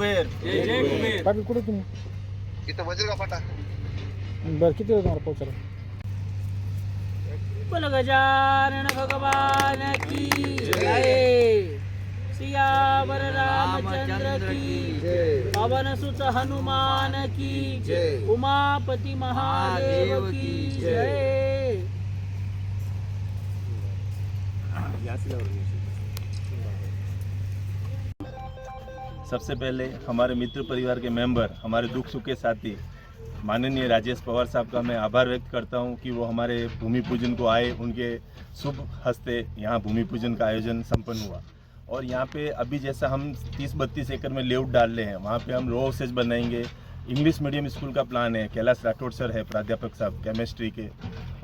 कुबेर. बाकी कुठे तुम्ही? इथं वजीरगाव फाटा. बरं, किती वेळ तुम्हाला पोहोचायला? बोल गजानन भगवान की जय. सियावर रामचंद्र की पवन सुत हनुमान की उमापति महादेव की जय. सबसे पहले हमारे मित्र परिवार के मेंबर, हमारे दुख सुख के साथी माननीय राजेश पवार साहब का मैं आभार व्यक्त करता हूं कि वो हमारे भूमि पूजन को आए, उनके शुभ हस्ते यहाँ भूमि पूजन का आयोजन संपन्न हुआ। और यहाँ पे अभी जैसा हम 30-32 एकड़ में लेआउट डाल रहे हैं, वहाँ पे हम रो हाउसेज बनाएंगे। इंग्लिश मीडियम स्कूल का प्लान है, कैलाश राठौड़ सर है प्राध्यापक साहब केमिस्ट्री के।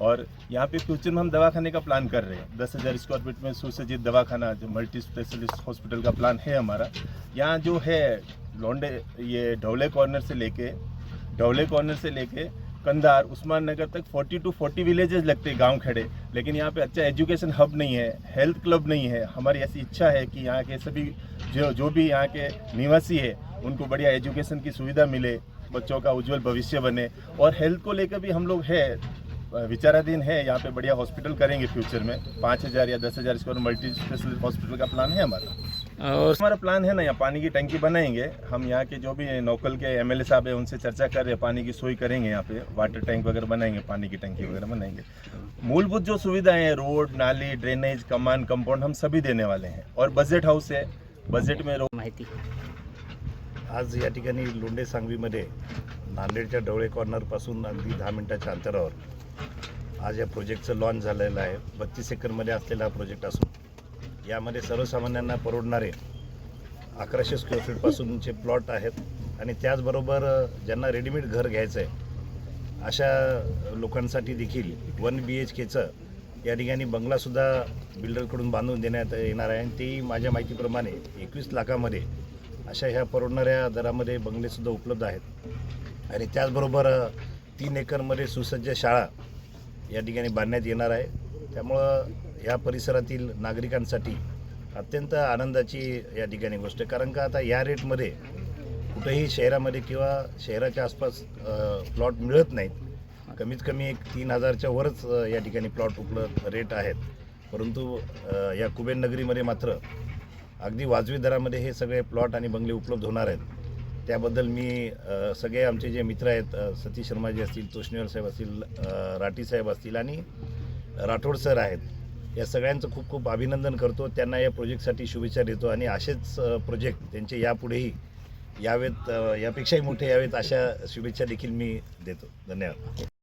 और यहाँ पे फ्यूचर में हम दवाखाने का प्लान कर रहे हैं, 10,000 स्क्वायर फीट में सुसज्जित दवाखाना, जो मल्टी स्पेशलिस्ट हॉस्पिटल का प्लान है हमारा। यहाँ जो है लौंडे, ये ढौले कॉर्नर से लेके कंधार उस्मान नगर तक 40 to 40 विलेजेस लगते हैं, गांव खड़े। लेकिन यहाँ पे अच्छा एजुकेशन हब नहीं है, हेल्थ क्लब नहीं है। हमारी ऐसी इच्छा है कि यहाँ के सभी जो भी यहाँ के निवासी है उनको बढ़िया एजुकेशन की सुविधा मिले, बच्चों का उज्जवल भविष्य बने। और हेल्थ को लेकर भी हम लोग विचाराधीन है, यहाँ पे बढ़िया हॉस्पिटल करेंगे फ्यूचर में। 5,000 या 10,000 स्क्वायर मल्टी स्पेशलिस्ट हॉस्पिटल का प्लान है हमारा। और हमारा प्लान है ना, यहाँ पानी की टंकी बनाएंगे हम। यहाँ के जो भी नौकल के एमएलए साहब है उनसे चर्चा कर रहे हैं, पानी की सोई करेंगे, यहाँ पे वाटर टैंक वगैरह बनाएंगे, पानी की टंकी वगैरह बनाएंगे। मूलभूत जो सुविधाएं हैं, रोड, नाली, ड्रेनेज, कमान, कंपाउंड, हम सभी देने वाले हैं। और बजट हाउस है, बजट में माहिती. आज या ठिकाणी लोंढे सांगवीमध्ये नांदेडच्या ढवळे कॉर्नरपासून अगदी 10 मिनिटाच्या अंतरावर आज या प्रोजेक्टचं लॉन्च झालेलं आहे. 32 एकरमध्ये असलेला हा प्रोजेक्ट असून यामध्ये सर्वसामान्यांना परवडणारे 1100 स्क्वेअर फीटपासूनचे प्लॉट आहेत. आणि त्याचबरोबर ज्यांना रेडीमेड घर घ्यायचं आहे अशा लोकांसाठी देखील 1 BHKचं या ठिकाणी बंगलासुद्धा बिल्डरकडून बांधून देण्यात येणार आहे. आणि तेही माझ्या माहितीप्रमाणे 21 लाखामध्ये अशा ह्या परवडणाऱ्या दरामध्ये बंगलेसुद्धा उपलब्ध आहेत. आणि त्याचबरोबर 3 एकरमध्ये सुसज्ज शाळा या ठिकाणी बांधण्यात येणार आहे. त्यामुळं या परिसरातील नागरिकांसाठी अत्यंत आनंदाची या ठिकाणी गोष्ट आहे. कारण का आता या रेटमध्ये कुठेही शहरामध्ये किंवा शहराच्या आसपास प्लॉट मिळत नाहीत. कमीत कमी एक 3,000च्या वरच या ठिकाणी प्लॉट उपलब्ध रेट आहेत. परंतु या कुबेर नगरीमध्ये मात्र अगदी वाजवी दरामध्ये हे सगळे प्लॉट आणि बंगले उपलब्ध होणार आहेत. त्याबद्दल मी सगळे आमचे जे मित्र आहेत, सतीश शर्माजी असतील, तोष्णीवाल साहेब असतील, राठी साहेब असतील आणि राठोड सर आहेत, या सगळ्यांचं खूप खूप अभिनंदन करतो. त्यांना या प्रोजेक्टसाठी शुभेच्छा देतो. आणि असेच प्रोजेक्ट त्यांचे यापुढेही यावेत, यापेक्षाही मोठे यावेत अशा शुभेच्छा देखील मी देतो. धन्यवाद.